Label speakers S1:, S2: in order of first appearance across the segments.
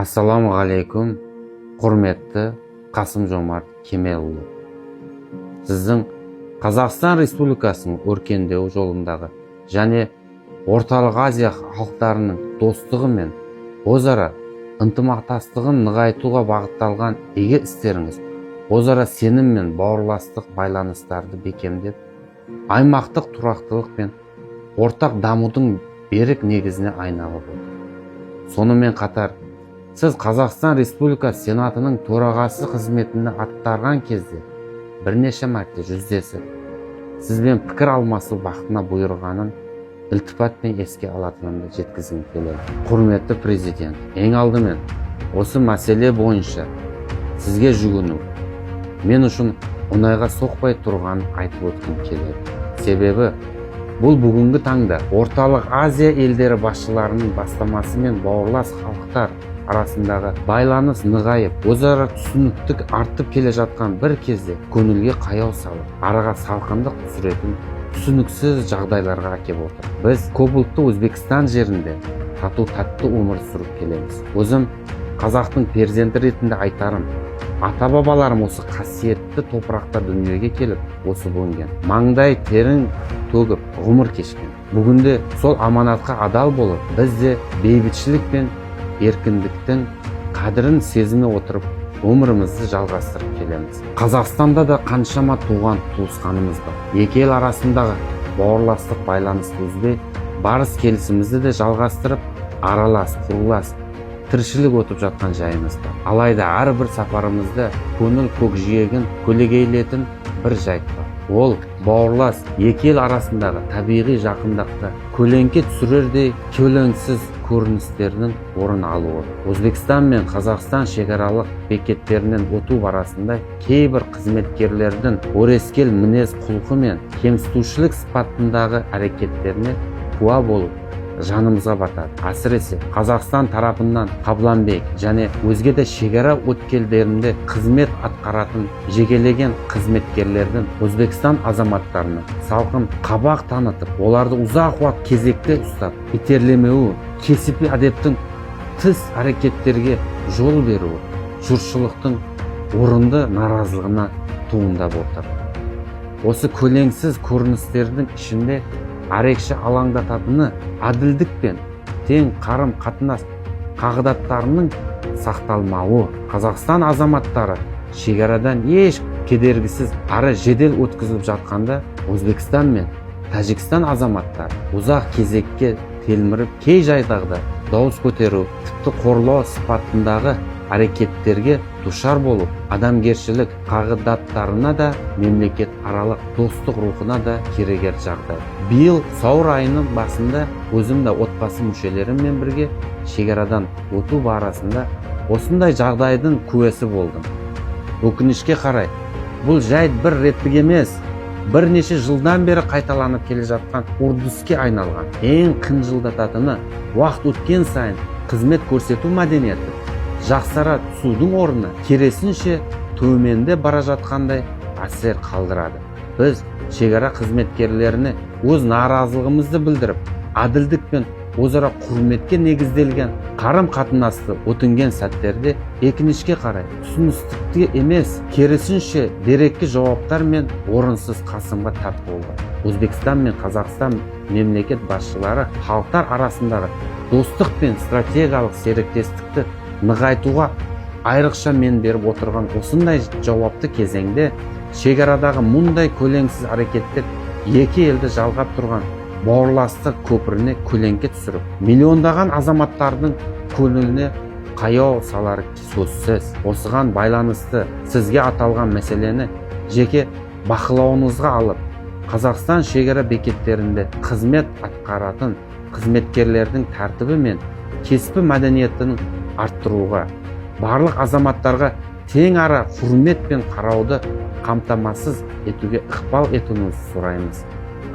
S1: Ассаламағалейкум, құрметті Қасым-Жомарт Кемелұлы. Сіздің Қазақстан Республикасының өркендеу жолындағы және Орталық Азия халықтарының достығы мен өзара ынтымақтастығын нығайтуға бағытталған игі істеріңіз өзара сенім мен бауырластық байланыстарды бекемдеп, аймақтық тұрақтылық пен ортақ дамудың берік негізіне айналып отыр. Сонымен қатар, сіз Қазақстан Республикасы Сенатының төрағасы қызметіне атқарған кезде бірнеше мәрте жүздесіп, сізбен пікір алмасу бақытына бұйырғанын ілтипатпен еске алатынымды жеткізгім келеді. Құрметті президент, ең алдымен осы мәселе бойынша сізге жүгіну мен үшін оңайға соқпай тұрғанын айтып өткім келеді. Себебі бұл бүгінгі таңда Орталық Азия елдері басшыларының бастамасымен бауырлас халықтар арасындағы байланыс нығайып, өзара түсіністік артып келе жатқан бір кезде көңілге қаяу салып, араға салқындық түсіретін түсініксіз жағдайларға әкеп отыр. Біз көпұлтты Өзбекстан жерінде тату-тәтті өмір сүріп келеміз. Өзім қазақтың перзенті ретінде айтарым, ата-бабаларым осы қасиетті топырақта дүниеге келіп, осы өнген, маңдай терін төгіп ғұмыр кешкен. Бүгінде сол аманатқа адал болып, біз де бейбітшілік пен еркіндіктің қадірін сезіме отырып, өмірімізді жалғастырып келеміз. Қазақстанда да қаншама туған туысқанымыз бар. Екі ел арасындағы бауырластық байланысты үзбей, барыс келісімізді де жалғастырып, аралас, құрылас тіршілік өтіп жатқан жайымыз бар. Алайда әрбір сапарымызда көңіл көкжиегін көлегейлетін бір жайт бар. Ол бауырлас екі ел арасындағы табиғи жақындықты көлеңке түсірердей келеңсіз көріністердің орын алуы. Өзбекстан мен Қазақстан шекаралық бекеттерінен өту барысында кейбір қызметкерлердің өрескел мінез құлқы мен кемсітушілік сипатындағы әрекеттеріне куә болып, жанымызға батады. Әсіресе Қазақстан тарапынан Қабланбек және өзге де шекара өткелдерінде қызмет атқаратын жекелеген қызметкерлердің Өзбекстан азаматтарына салқын қабақ танытып, оларды ұзақ уақыт кезекте ұстап, итерлемеуі, кесіпі әдептің тыс әрекеттерге жол беруі жұртшылықтың орынды наразылығына туындап отыр. Осы көлеңсіз көріністердің ішінде ерекше алаңдататыны әділдік пен тең қарым қатынас қағидаттарының сақталмауы. Қазақстан азаматтары шекарадан еш кедергісіз әрі жедел өткізіліп жатқанда, Өзбекстан мен Тәжікстан азаматтары ұзақ кезекке телміріп, кей жайдағда дауыс көтеру, тіпті қорлау сипатындағы әрекеттерге душар болып, адамгершілік қағидаттарына да, мемлекет аралық достық рухына да керегер жағдай. Биыл сәуір айының басында өзім де отбасы мүшелеріммен бірге шекарадан өту барысында осындай жағдайдың куәсі болдым. Өкінішке қарай, бұл жайт бір реттік емес, бірнеше жылдан бері қайталанып келе жатқан үрдіске айналған. Ең қынжылтатыны, уақыт өткен сайын қызмет көрсету мәдениеті жақсара түсудің орнына керісінше төменде бара жатқандай әсер қалдырады. Біз шекара қызметкерлеріне өз наразылығымызды білдіріп, әділдік пен өзара құрметке негізделген қарым-қатынасты өтінген сәттерде өкінішке қарай түсіністікке емес, керісінше деректі жауаптар мен орынсыз қысымға тап болды. Өзбекстан мен Қазақстан мемлекет басшылары халықтар арасындағы достық пен стратегиялық серіктестікті нығайтуға айрықша мән беріп отырған осындай жауапты кезеңде шекарадағы мұндай көлеңсіз әрекеттер екі елді жалғап тұрған бауырластық көпіріне көлеңке түсіріп, миллиондаған азаматтардың көңіліне қаяу салары сөзсіз. Осыған байланысты сізге аталған мәселені жеке бақылауыңызға алып, Қазақстан шекара бекеттерінде қызмет атқаратын қызметкерлердің тәртібі мен кеспі мәдениетінің арттыруға, барлық азаматтарға тең ара құрмет пен қарауды қамтамасыз етуге ықпал етуіңізді сұраймыз.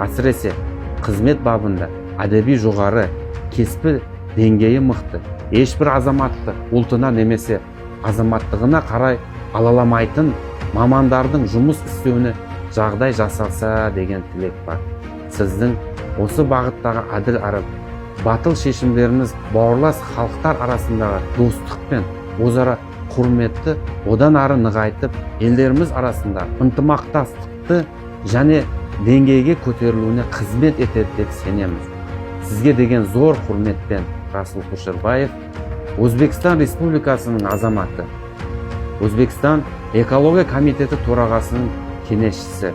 S1: Әсіресе қызмет бабында әдеби жоғары, кеспі деңгейі мықты, ешбір азаматты ұлтына немесе азаматтығына қарай алаламайтын мамандардың жұмыс істеуіне жағдай жасалса деген тілек бар. Сіздің осы бағыттағы әділ әрі батыл шешімдеріңіз бауырлас халықтар арасындағы достық пен өзара құрметті одан ары нығайтып, елдеріміз арасында ынтымақтастықты және деңгейге көтерілуіне қызмет етеді деп сенеміз. Сізге деген зор құрметпен Расул Кушербаев, Өзбекстан Республикасының азаматы, Өзбекстан экология комитеті төрағасының кеңесшісі,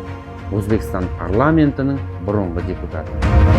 S1: Өзбекстан парламентінің бұрынғы депутаты.